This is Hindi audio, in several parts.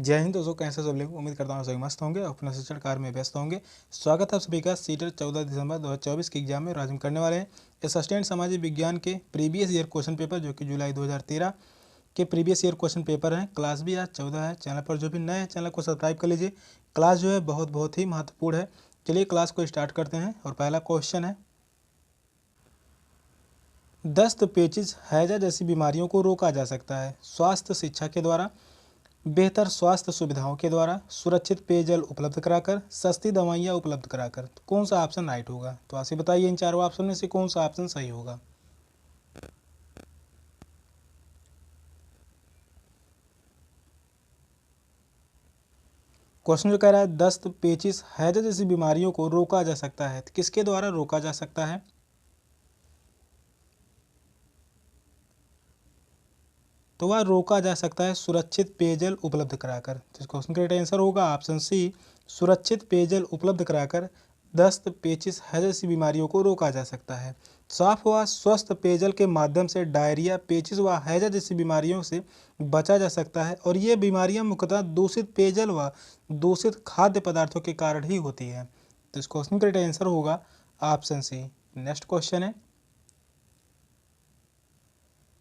जय हिंद दोस्तों, कैसे सब लोग। उम्मीद करता हूँ सभी मस्त होंगे और अपना शिक्षण कार्य में व्यस्त होंगे। स्वागत है आप सभी का सीटेट 14 दिसंबर 2024 के एग्जाम में। आज हम करने वाले हैं असिस्टेंट सामाजिक विज्ञान के प्रीवियस ईयर क्वेश्चन पेपर, जो कि जुलाई 2013 के प्रीवियस ईयर क्वेश्चन पेपर हैं। क्लास भी आज 14 है। चैनल पर जो भी नए हैं चैनल को सब्सक्राइब कर लीजिए। क्लास जो है बहुत ही महत्वपूर्ण है। चलिए क्लास को स्टार्ट करते हैं। और पहला क्वेश्चन है, दस्त, पेचिश, हैजा जैसी बीमारियों को रोका जा सकता है स्वास्थ्य शिक्षा के द्वारा, बेहतर स्वास्थ्य सुविधाओं के द्वारा, सुरक्षित पेयजल उपलब्ध कराकर, सस्ती दवाइयाँ उपलब्ध कराकर। तो कौन सा ऑप्शन राइट होगा? तो आप बताइए इन चारों ऑप्शन में से कौन सा ऑप्शन सही होगा। क्वेश्चन जो कह रहा है, दस्त, पेचिश, हैजा जैसी बीमारियों को रोका जा सकता है, तो किसके द्वारा रोका जा सकता है? तो वह रोका जा सकता है सुरक्षित पेयजल उपलब्ध कराकर। तो इस क्वेश्चन का राइट आंसर होगा ऑप्शन सी, सुरक्षित पेयजल उपलब्ध कराकर दस्त, पेचिश, हैजा जैसी बीमारियों को रोका जा सकता है। साफ व स्वस्थ पेयजल के माध्यम से डायरिया, पेचिश व हैजा जैसी बीमारियों से बचा जा सकता है, और ये बीमारियां मुख्यतः दूषित पेयजल व दूषित खाद्य पदार्थों के कारण ही होती है। तो इस क्वेश्चन का राइट आंसर होगा ऑप्शन सी। नेक्स्ट क्वेश्चन है,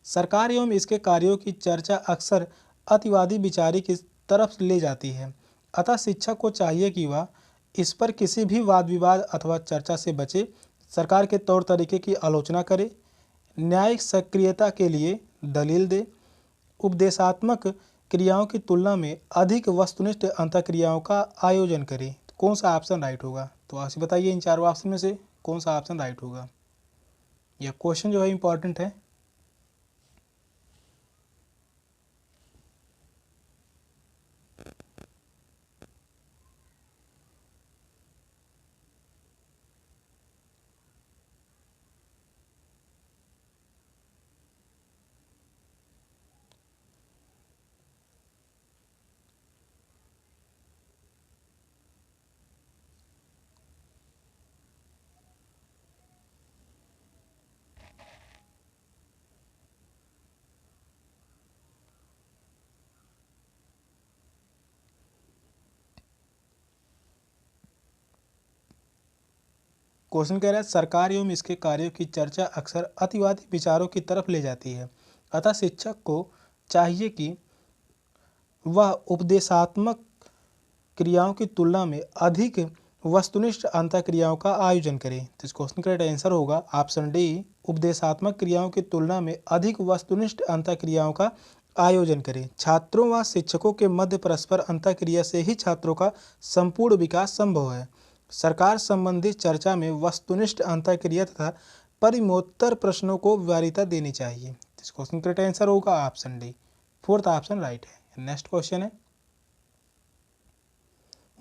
सरकार एवं इसके कार्यों की चर्चा अक्सर अतिवादी विचारी की तरफ ले जाती है, अतः शिक्षक को चाहिए कि वह इस पर किसी भी वाद विवाद अथवा चर्चा से बचे, सरकार के तौर तरीके की आलोचना करे, न्यायिक सक्रियता के लिए दलील दे, उपदेशात्मक क्रियाओं की तुलना में अधिक वस्तुनिष्ठ अंतःक्रियाओं का आयोजन करे। तो कौन सा ऑप्शन राइट होगा? तो आप बताइए इन चारों ऑप्शन में से कौन सा ऑप्शन राइट होगा। यह क्वेश्चन जो है इंपॉर्टेंट है। क्वेश्चन कह रहा है, सरकार एवं इसके कार्यों की चर्चा अक्सर अतिवादी विचारों की तरफ ले जाती है, अतः शिक्षक को चाहिए कि वह उपदेशात्मक क्रियाओं की तुलना में अधिक वस्तुनिष्ठ अंतःक्रियाओं का आयोजन करे। तो इस क्वेश्चन का राइट आंसर होगा ऑप्शन डी, उपदेशात्मक क्रियाओं की तुलना में अधिक वस्तुनिष्ठ अंतःक्रियाओं का आयोजन करे। छात्रों व शिक्षकों के मध्य परस्पर अंतःक्रिया से ही छात्रों का संपूर्ण विकास संभव है। सरकार संबंधी चर्चा में वस्तुनिष्ठ अंतःक्रिया तथा परिमोत्तर प्रश्नों को वरीयता देनी चाहिए। इस क्वेश्चन का राइट आंसर होगा option D, fourth option right है। नेक्स्ट क्वेश्चन है,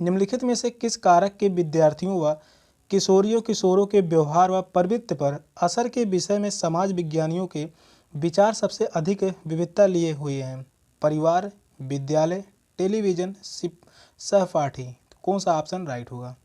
निम्नलिखित में से किस कारक के विद्यार्थियों व किशोरों के व्यवहार व प्रवृत्ति पर असर के विषय में समाज विज्ञानियों के विचार सबसे अधिक विविधता लिए हुए हैं? परिवार, विद्यालय, टेलीविजन, सहपाठी। तो कौन सा ऑप्शन राइट होगा?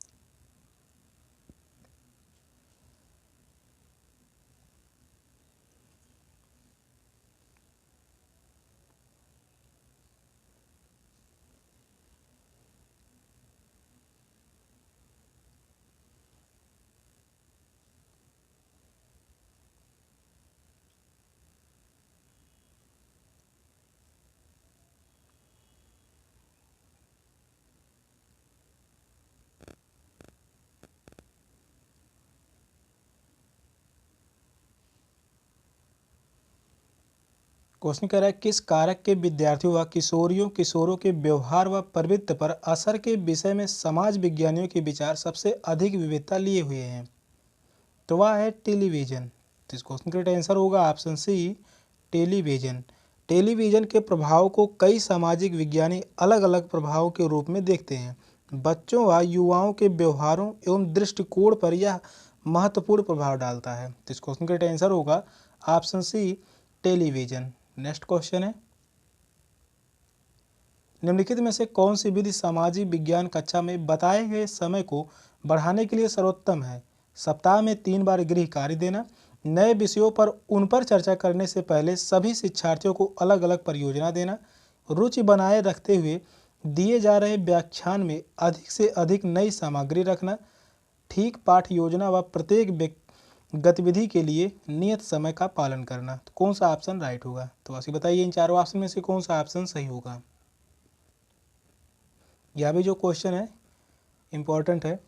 क्वेश्चन कह रहा है, किस कारक के विद्यार्थियों व किशोरों के व्यवहार व प्रवृत्ति पर असर के विषय में समाज विज्ञानियों के विचार सबसे अधिक विविधता लिए हुए हैं? तो वह है टेलीविजन। तो इस क्वेश्चन का राइट आंसर होगा ऑप्शन सी, टेलीविजन। टेलीविजन के प्रभाव को कई सामाजिक विज्ञानी अलग अलग प्रभावों के रूप में देखते हैं। बच्चों व युवाओं के व्यवहारों एवं दृष्टिकोण पर यह महत्वपूर्ण प्रभाव डालता है। तो इस क्वेश्चन का राइट आंसर होगा option C, television. Next question है, निम्नलिखित में से कौन सी विधि सामाजिक विज्ञान कक्षा में बताए गए समय को बढ़ाने के लिए सर्वोत्तम है? सप्ताह में 3 बार गृह कार्य देना, नए विषयों पर उन पर चर्चा करने से पहले सभी शिक्षार्थियों को अलग अलग परियोजना देना, रुचि बनाए रखते हुए दिए जा रहे व्याख्यान में अधिक से अधिक नई सामग्री रखना, ठीक पाठ योजना व प्रत्येक गतिविधि के लिए नियत समय का पालन करना। तो कौन सा ऑप्शन राइट होगा? तो ऐसे बताइए इन चारों ऑप्शन में से कौन सा ऑप्शन सही होगा। यह भी जो क्वेश्चन है इम्पोर्टेंट है।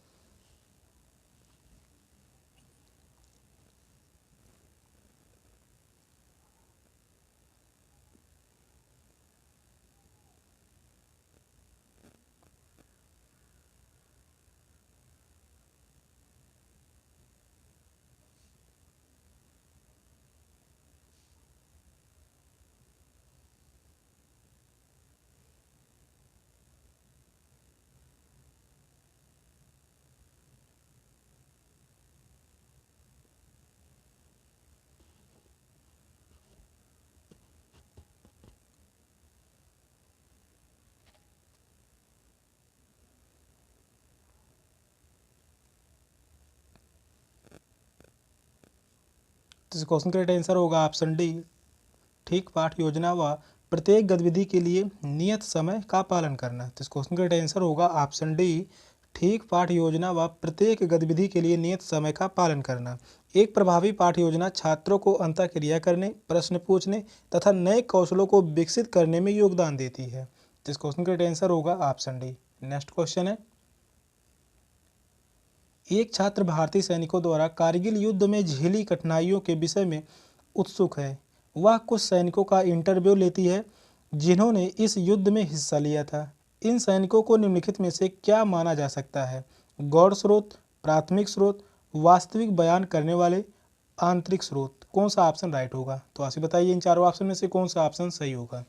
तो इस क्वेश्चन का राइट आंसर होगा ऑप्शन डी, ठीक पाठ योजना व प्रत्येक गतिविधि के लिए नियत समय का पालन करना। तो इस क्वेश्चन का राइट आंसर होगा ऑप्शन डी, ठीक पाठ योजना व प्रत्येक गतिविधि के लिए नियत समय का पालन करना। एक प्रभावी पाठ योजना छात्रों को अंतःक्रिया करने, प्रश्न पूछने तथा नए कौशलों को विकसित करने में योगदान देती है। तो इस क्वेश्चन का राइट आंसर होगा ऑप्शन डी। नेक्स्ट क्वेश्चन है, एक छात्र भारतीय सैनिकों द्वारा कारगिल युद्ध में झेली कठिनाइयों के विषय में उत्सुक है। वह कुछ सैनिकों का इंटरव्यू लेती है जिन्होंने इस युद्ध में हिस्सा लिया था। इन सैनिकों को निम्नलिखित में से क्या माना जा सकता है? गौड़ स्रोत, प्राथमिक स्रोत, वास्तविक बयान करने वाले, आंतरिक स्रोत। कौन सा ऑप्शन राइट होगा? तो ऐसे बताइए इन चारों ऑप्शन में से कौन सा ऑप्शन सही होगा।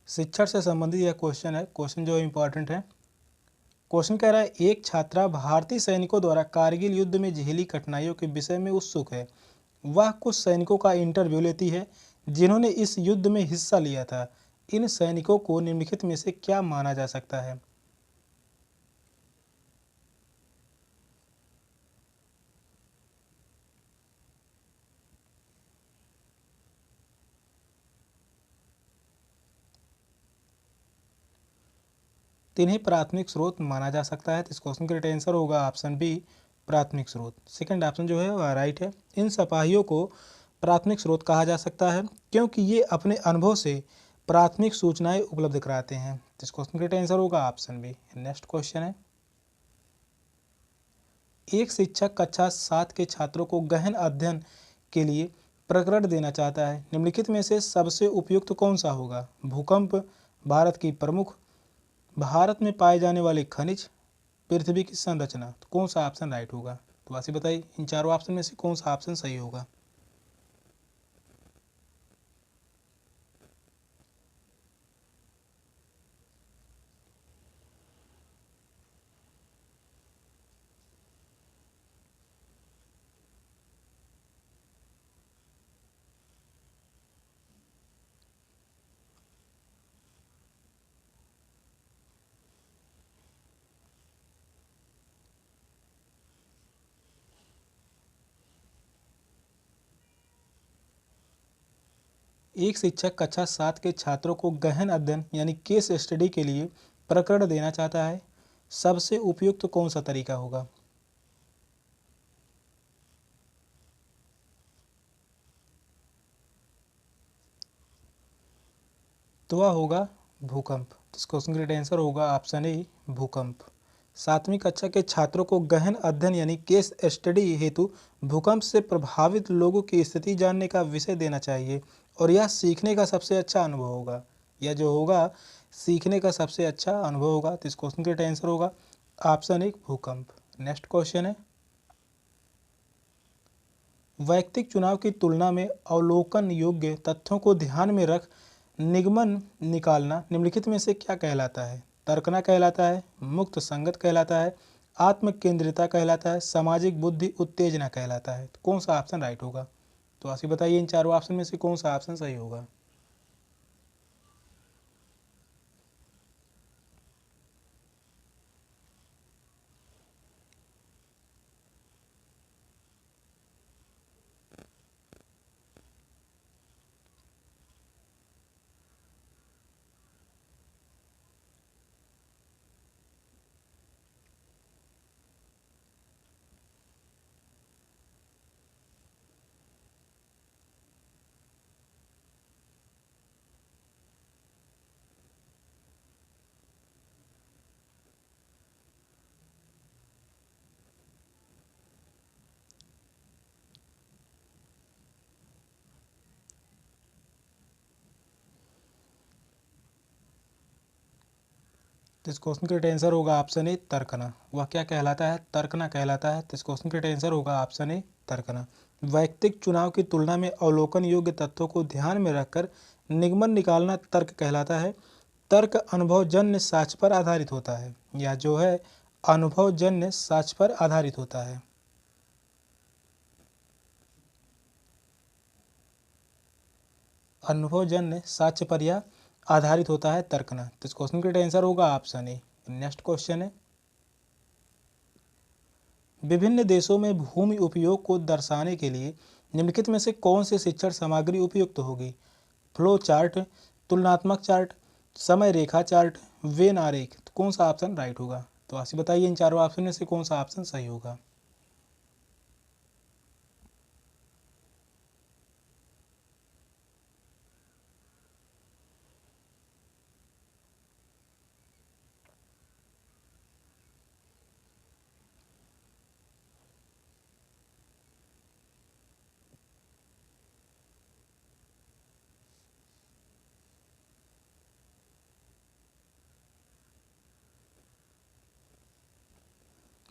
शिक्षण से संबंधित यह क्वेश्चन है। क्वेश्चन जो इम्पोर्टेंट है। क्वेश्चन कह रहा है, एक छात्रा भारतीय सैनिकों द्वारा कारगिल युद्ध में झेली कठिनाइयों के विषय में उत्सुक है। वह कुछ सैनिकों का इंटरव्यू लेती है जिन्होंने इस युद्ध में हिस्सा लिया था। इन सैनिकों को निम्नलिखित में से क्या माना जा सकता है? इन्हें प्राथमिक स्रोत माना जा सकता है। तो इस क्वेश्चन का राइट आंसर होगा ऑप्शन बी, प्राथमिक स्रोत। सेकंड ऑप्शन जो है वह राइट है। इन सिपाहियों को प्राथमिक स्रोत कहा जा सकता है क्योंकि ये अपने अनुभव से प्राथमिक सूचनाएं उपलब्ध कराते हैं। तो इस क्वेश्चन का राइट आंसर होगा ऑप्शन बी। नेक्स्ट क्वेश्चन है, एक शिक्षक कक्षा 7 के छात्रों को गहन अध्ययन के लिए प्रकरण देना चाहता है। निम्नलिखित में से सबसे उपयुक्त कौन सा होगा? भूकंप, भारत की प्रमुख, भारत में पाए जाने वाले खनिज, पृथ्वी की संरचना। तो कौन सा ऑप्शन राइट होगा? तो वैसे बताइए इन चारों ऑप्शन में से कौन सा ऑप्शन सही होगा। एक शिक्षक कक्षा 7 के छात्रों को गहन अध्ययन यानी केस स्टडी के लिए प्रकरण देना चाहता है। सबसे उपयुक्त कौन सा तरीका होगा? तो वह होगा भूकंप। तो इस क्वेश्चन का राइट आंसर होगा ऑप्शन ए, भूकंप। 7वीं कक्षा के छात्रों को गहन अध्ययन यानी केस स्टडी हेतु भूकंप से प्रभावित लोगों की स्थिति जानने का विषय देना चाहिए और यह सीखने का सबसे अच्छा अनुभव होगा। यह जो होगा सीखने का सबसे अच्छा अनुभव होगा। तो इस क्वेश्चन का राइट आंसर होगा ऑप्शन ए, भूकंप। नेक्स्ट क्वेश्चन है, वैयक्तिक चुनाव की तुलना में अवलोकन योग्य तथ्यों को ध्यान में रख निगमन निकालना निम्नलिखित में से क्या कहलाता है? तर्कना कहलाता है, मुक्त संगत कहलाता है, आत्म केंद्रिता कहलाता है, सामाजिक बुद्धि उत्तेजना कहलाता है। तो कौन सा ऑप्शन राइट होगा? तो ऐसे बताइए इन चारों ऑप्शन में से कौन सा ऑप्शन सही होगा। तो इस क्वेश्चन का राइट आंसर होगा ऑप्शन ए तर्कना। वह क्या कहलाता है? तर्कना कहलाता है। तो इस क्वेश्चन का राइट आंसर होगा ऑप्शन ए तर्कना। वैयक्तिक चुनाव की तुलना में अवलोकन योग्य तथ्यों को ध्यान में रखकर निगमन निकालना तर्क कहलाता है। तर्क अनुभवजन्य साक्ष्य पर आधारित होता है, या जो है अनुभवजन्य साक्ष्य पर आधारित होता है। अनुभवजन्य साक्ष्य पर यह आधारित होता है तर्कना। तो इस क्वेश्चन का राइट आंसर होगा ऑप्शन ए। नेक्स्ट क्वेश्चन है, विभिन्न देशों में भूमि उपयोग को दर्शाने के लिए निम्नलिखित में से कौन सी शिक्षण सामग्री उपयुक्त होगी? फ्लो चार्ट, तुलनात्मक चार्ट, समय रेखा चार्ट, वेन आरेख। तो कौन सा ऑप्शन राइट होगा? तो आप बताइए इन चारों ऑप्शन में से कौन सा ऑप्शन सही होगा।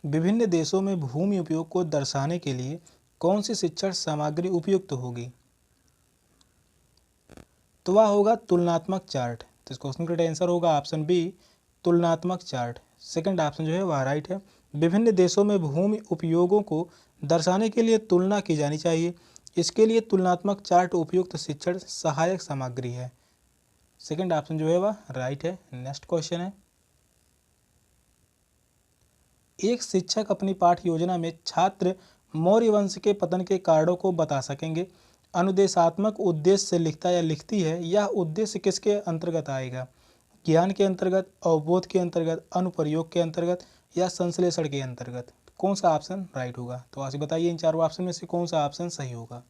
विभिन्न देशों में भूमि उपयोग को दर्शाने के लिए कौन सी शिक्षण सामग्री उपयुक्त होगी? तो वह होगा तुलनात्मक चार्ट। तो इस क्वेश्चन का आंसर होगा ऑप्शन बी, तुलनात्मक चार्ट। सेकंड ऑप्शन जो है वह राइट है। विभिन्न देशों में भूमि उपयोगों को दर्शाने के लिए तुलना की जानी चाहिए, इसके लिए तुलनात्मक चार्ट उपयुक्त शिक्षण सहायक सामग्री है। सेकंड ऑप्शन जो है वह राइट है। नेक्स्ट क्वेश्चन है, एक शिक्षक अपनी पाठ योजना में छात्र मौर्य वंश के पतन के कारणों को बता सकेंगे। अनुदेशात्मक उद्देश्य से लिखता या लिखती है, यह उद्देश्य किसके अंतर्गत आएगा? ज्ञान के अंतर्गत, अवबोध के अंतर्गत, अनुप्रयोग के अंतर्गत, या संश्लेषण के अंतर्गत? कौन सा ऑप्शन राइट होगा? तो आज बताइए इन चारों ऑप्शन में से कौन सा ऑप्शन सही होगा।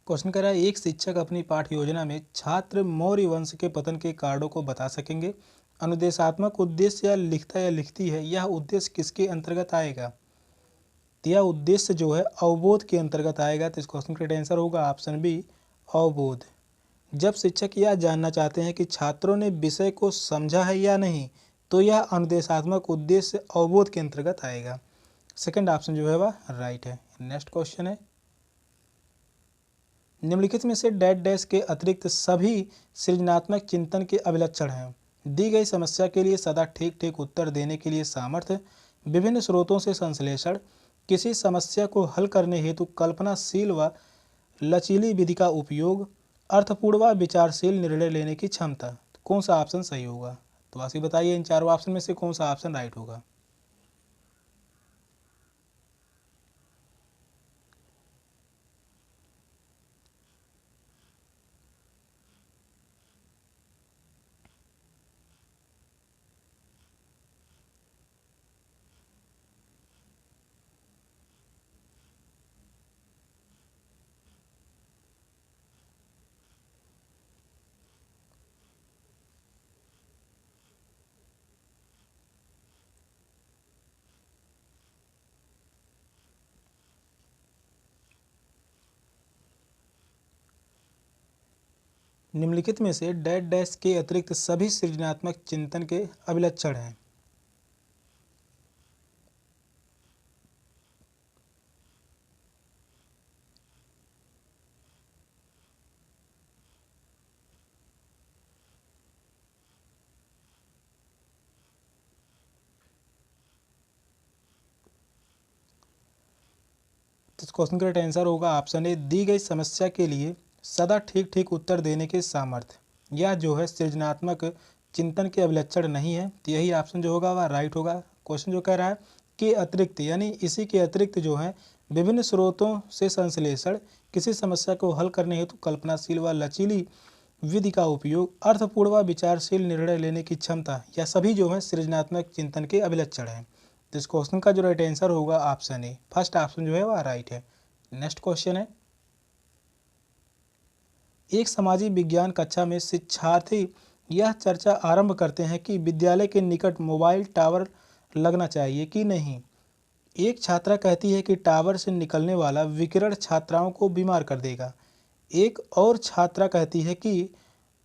क्वेश्चन कह रहा है, एक शिक्षक अपनी पाठ योजना में छात्र मौर्य वंश के पतन के कारणों को बता सकेंगे। अनुदेशात्मक उद्देश्य या लिखता या लिखती है, यह उद्देश्य किसके अंतर्गत आएगा? तो यह उद्देश्य जो है अवबोध के अंतर्गत आएगा। तो इस क्वेश्चन का आंसर होगा ऑप्शन बी, अवबोध। जब शिक्षक यह जानना चाहते हैं कि छात्रों ने विषय को समझा है या नहीं, तो यह अनुदेशात्मक उद्देश्य अवबोध के अंतर्गत आएगा। सेकंड ऑप्शन जो है वह राइट है। नेक्स्ट क्वेश्चन है, निम्नलिखित में से डैश डैश के अतिरिक्त सभी सृजनात्मक चिंतन के अभिलक्षण हैं। दी गई समस्या के लिए सदा ठीक ठीक उत्तर देने के लिए सामर्थ्य, विभिन्न स्रोतों से संश्लेषण, किसी समस्या को हल करने हेतु कल्पनाशील व लचीली विधि का उपयोग, अर्थपूर्ण व विचारशील निर्णय लेने की क्षमता। कौन सा ऑप्शन सही होगा? तो आप बताइए इन चारों ऑप्शन में से कौन सा ऑप्शन राइट होगा। निम्नलिखित में से डैश डैश के अतिरिक्त सभी सृजनात्मक चिंतन के अभिलक्षण हैं। तो इस क्वेश्चन का राइट आंसर होगा ऑप्शन ए, दी गई समस्या के लिए सदा ठीक ठीक उत्तर देने के सामर्थ्य। यह जो है सृजनात्मक चिंतन के अभिलक्षण नहीं है। तो यही ऑप्शन जो होगा वह राइट होगा। क्वेश्चन जो कह रहा है कि अतिरिक्त, यानी इसी के अतिरिक्त जो है विभिन्न स्रोतों से संश्लेषण, किसी समस्या को हल करने हेतु कल्पनाशील व लचीली विधि का उपयोग, अर्थपूर्ण व विचारशील निर्णय लेने की क्षमता, या सभी जो है सृजनात्मक चिंतन के अभिलक्षण हैं। तो इस क्वेश्चन का जो राइट आंसर होगा ऑप्शन ए, फर्स्ट ऑप्शन जो है वह राइट है। नेक्स्ट क्वेश्चन है, एक सामाजिक विज्ञान कक्षा में शिक्षार्थी यह चर्चा आरंभ करते हैं कि विद्यालय के निकट मोबाइल टावर लगना चाहिए कि नहीं। एक छात्रा कहती है कि टावर से निकलने वाला विकिरण छात्राओं को बीमार कर देगा। एक और छात्रा कहती है कि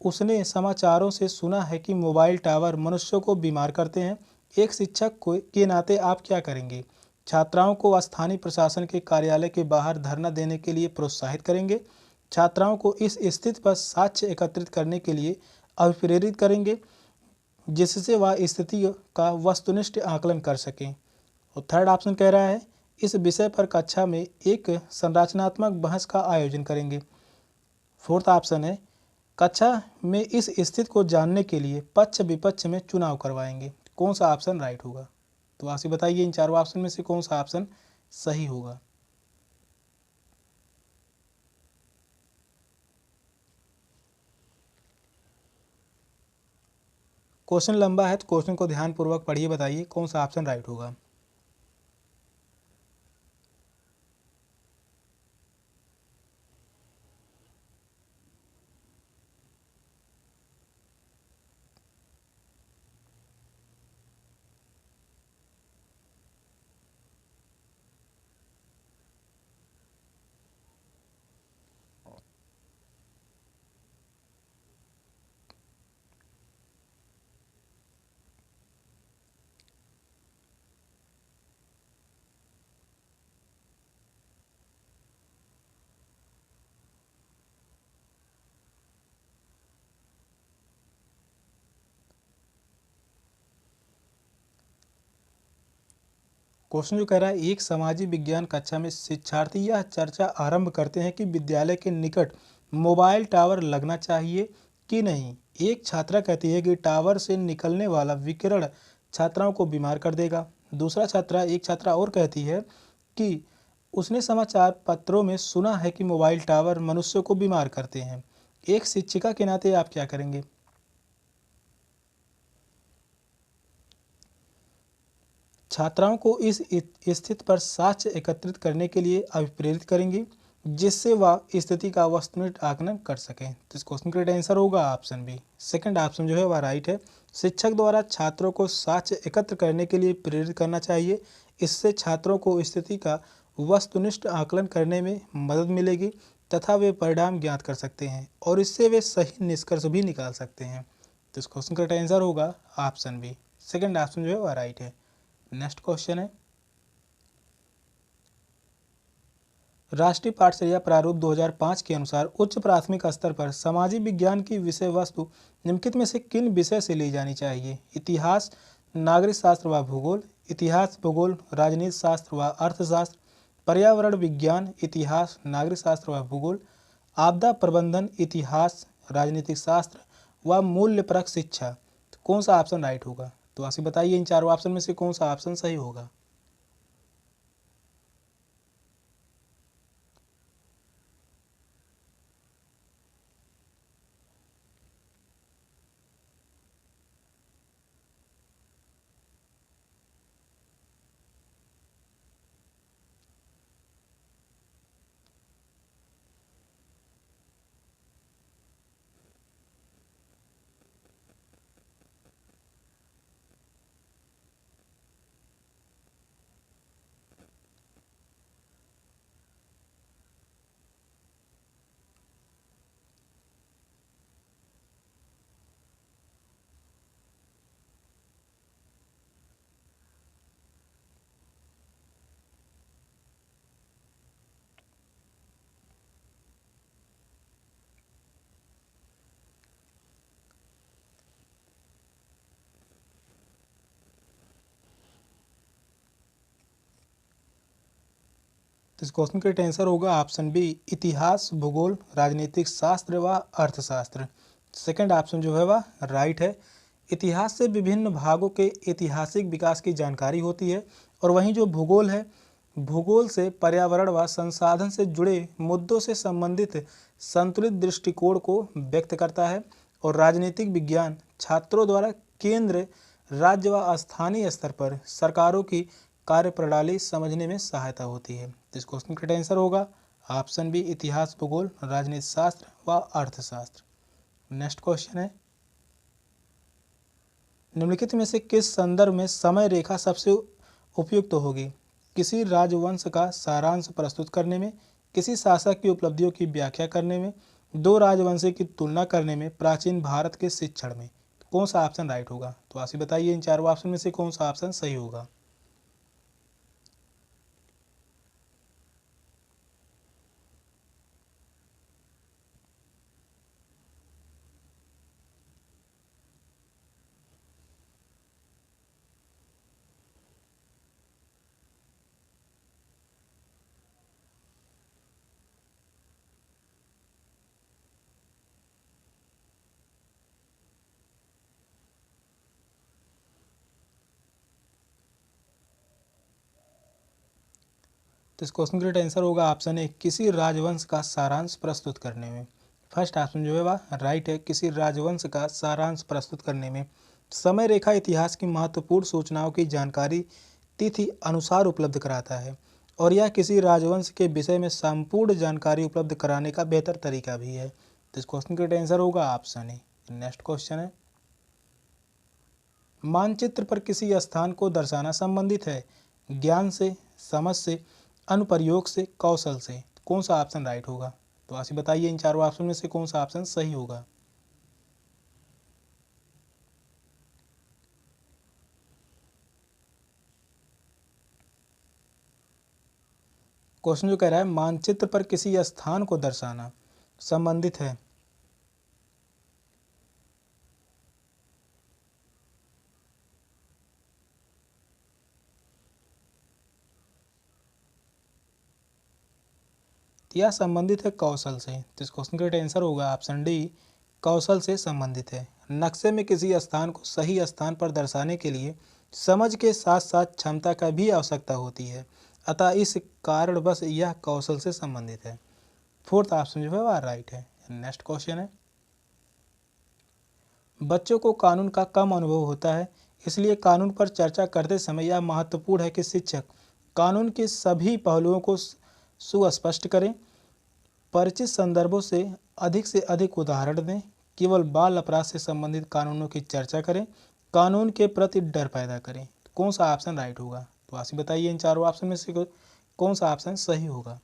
उसने समाचारों से सुना है कि मोबाइल टावर मनुष्यों को बीमार करते हैं। एक शिक्षक के नाते आप क्या करेंगे? छात्राओं को स्थानीय प्रशासन के कार्यालय के बाहर धरना देने के लिए प्रोत्साहित करेंगे, छात्राओं को इस स्थिति पर साक्ष्य एकत्रित करने के लिए अभिप्रेरित करेंगे जिससे वह स्थिति का वस्तुनिष्ठ आकलन कर सकें। और थर्ड ऑप्शन कह रहा है, इस विषय पर कक्षा में एक संरचनात्मक बहस का आयोजन करेंगे। फोर्थ ऑप्शन है, कक्षा में इस स्थिति को जानने के लिए पक्ष विपक्ष में चुनाव करवाएंगे। कौन सा ऑप्शन राइट होगा? तो आप बताइए इन चारों ऑप्शन में से कौन सा ऑप्शन सही होगा। क्वेश्चन लंबा है तो क्वेश्चन को ध्यानपूर्वक पढ़िए, बताइए कौन सा ऑप्शन राइट होगा। क्वेश्चन जो कह रहा है, एक सामाजिक विज्ञान कक्षा में शिक्षार्थी यह चर्चा आरंभ करते हैं कि विद्यालय के निकट मोबाइल टावर लगना चाहिए कि नहीं। एक छात्रा कहती है कि टावर से निकलने वाला विकिरण छात्राओं को बीमार कर देगा। एक छात्रा और कहती है कि उसने समाचार पत्रों में सुना है कि मोबाइल टावर मनुष्यों को बीमार करते हैं। एक शिक्षिका के नाते आप क्या करेंगे? छात्राओं को इस स्थिति पर साक्ष्य एकत्रित करने के लिए अभिप्रेरित करेंगे जिससे वह स्थिति का वस्तुनिष्ठ आकलन कर सकें। तो इस क्वेश्चन का राइट आंसर होगा ऑप्शन बी, सेकंड ऑप्शन जो है वह राइट है। शिक्षक द्वारा छात्रों को साक्ष्य एकत्र करने के लिए प्रेरित करना चाहिए। इससे छात्रों को स्थिति का वस्तुनिष्ठ आकलन करने में मदद मिलेगी तथा वे परिणाम ज्ञात कर सकते हैं और इससे वे सही निष्कर्ष भी निकाल सकते हैं। तो इस क्वेश्चन का राइट आंसर होगा ऑप्शन बी, सेकंड ऑप्शन जो है वह राइट है। नेक्स्ट क्वेश्चन है, राष्ट्रीय पाठ्यचर्या प्रारूप 2005 के अनुसार उच्च प्राथमिक स्तर पर सामाजिक विज्ञान की विषय वस्तु निम्नलिखित में से किन विषय से ली जानी चाहिए? इतिहास, नागरिक शास्त्र व भूगोल, इतिहास भूगोल, राजनीति शास्त्र व अर्थशास्त्र, पर्यावरण विज्ञान, इतिहास, नागरिक शास्त्र व भूगोल, आपदा प्रबंधन, इतिहास, राजनीतिक शास्त्र व मूल्यपरक शिक्षा। तो कौन सा ऑप्शन राइट होगा? तो आप बताइए इन चारों ऑप्शन में से कौन सा ऑप्शन सही होगा। तो इस क्वेश्चन का राइट आंसर होगा ऑप्शन बी, इतिहास, भूगोल, राजनीतिक शास्त्र व अर्थशास्त्र। सेकंड ऑप्शन जो है वह राइट है। इतिहास से विभिन्न भागों के ऐतिहासिक विकास की जानकारी होती है और वहीं जो भूगोल है भूगोल से पर्यावरण व संसाधन से जुड़े मुद्दों से संबंधित संतुलित दृष्टिकोण को व्यक्त करता है। और राजनीतिक विज्ञान छात्रों द्वारा केंद्र, राज्य व स्थानीय स्तर पर सरकारों की कार्यप्रणाली समझने में सहायता होती है। तो इस क्वेश्चन का आंसर होगा ऑप्शन बी, इतिहास, भूगोल, राजनीति शास्त्र व अर्थशास्त्र। नेक्स्ट क्वेश्चन है, निम्नलिखित में से किस संदर्भ में समय रेखा सबसे उपयुक्त होगी? किसी राजवंश का सारांश प्रस्तुत करने में, किसी शासक की उपलब्धियों की व्याख्या करने में, दो राजवंशों की तुलना करने में, प्राचीन भारत के शिक्षण में। कौन सा ऑप्शन राइट होगा? तो आप ही बताइए इन चारों ऑप्शन में से कौन सा ऑप्शन सही होगा। तो इस क्वेश्चन का राइट आंसर होगा ऑप्शन ए, किसी राजवंश का सारांश प्रस्तुत करने में। फर्स्ट ऑप्शन जो है वह राइट है, किसी राजवंश का सारांश प्रस्तुत करने में। समय रेखा इतिहास की महत्वपूर्ण सूचनाओं की जानकारी तिथि अनुसार उपलब्ध कराता है और यह किसी राजवंश के विषय में संपूर्ण जानकारी उपलब्ध कराने का बेहतर तरीका भी है। तो इस क्वेश्चन का राइट आंसर होगा ऑप्शन ए। नेक्स्ट क्वेश्चन है, मानचित्र पर किसी स्थान को दर्शाना संबंधित है ज्ञान से, समझ से, अनुप्रयोग से, कौशल से। कौन सा ऑप्शन राइट होगा? तो आप बताइए इन चारों ऑप्शन में से कौन सा ऑप्शन सही होगा। क्वेश्चन जो कह रहा है मानचित्र पर किसी स्थान को दर्शाना संबंधित है। यह संबंधित है कौशल से। तो इस क्वेश्चन का राइट आंसर होगा ऑप्शन डी, कौशल से संबंधित है। नक्शे में किसी स्थान को सही स्थान पर दर्शाने के लिए समझ के साथ साथ क्षमता का भी आवश्यकता होती है, अतः इस कारणवश यह कौशल से संबंधित है। फोर्थ ऑप्शन जो है वह राइट है। नेक्स्ट क्वेश्चन है, बच्चों को कानून का कम अनुभव होता है, इसलिए कानून पर चर्चा करते समय यह महत्वपूर्ण है कि शिक्षक कानून के सभी पहलुओं को सुस्पष्ट करें, परिचित संदर्भों से अधिक उदाहरण दें, केवल बाल अपराध से संबंधित कानूनों की चर्चा करें, कानून के प्रति डर पैदा करें। कौन सा ऑप्शन राइट होगा? तो आप बताइए इन चारों ऑप्शन में से कौन सा ऑप्शन सही होगा।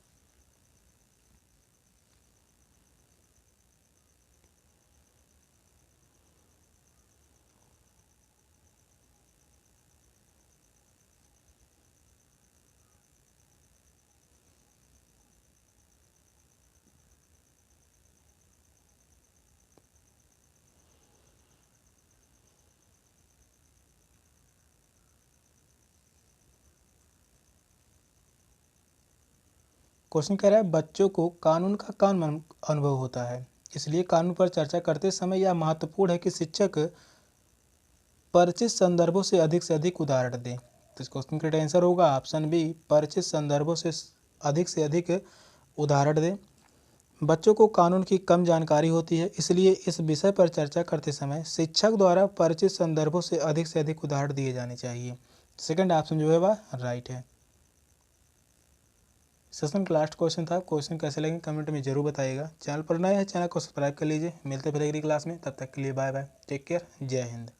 क्वेश्चन कह रहा है बच्चों को कानून का कम अनुभव होता है, इसलिए कानून पर चर्चा करते समय यह महत्वपूर्ण है कि शिक्षक परिचित संदर्भों से अधिक उदाहरण दें। तो इस क्वेश्चन का आंसर होगा ऑप्शन बी, परिचित संदर्भों से अधिक उदाहरण दें। बच्चों को कानून की कम जानकारी होती है, इसलिए इस विषय पर चर्चा करते समय शिक्षक द्वारा परिचित संदर्भों से अधिक उदाहरण दिए जाने चाहिए। सेकंड ऑप्शन जो है वह राइट है। सेशन का लास्ट क्वेश्चन था। क्वेश्चन कैसे लगे कमेंट में जरूर बताइएगा। चैनल पर नए हैं चैनल को सब्सक्राइब कर लीजिए। मिलते हैं फिर अगली क्लास में, तब तक के लिए बाय बाय, टेक केयर, जय हिंद।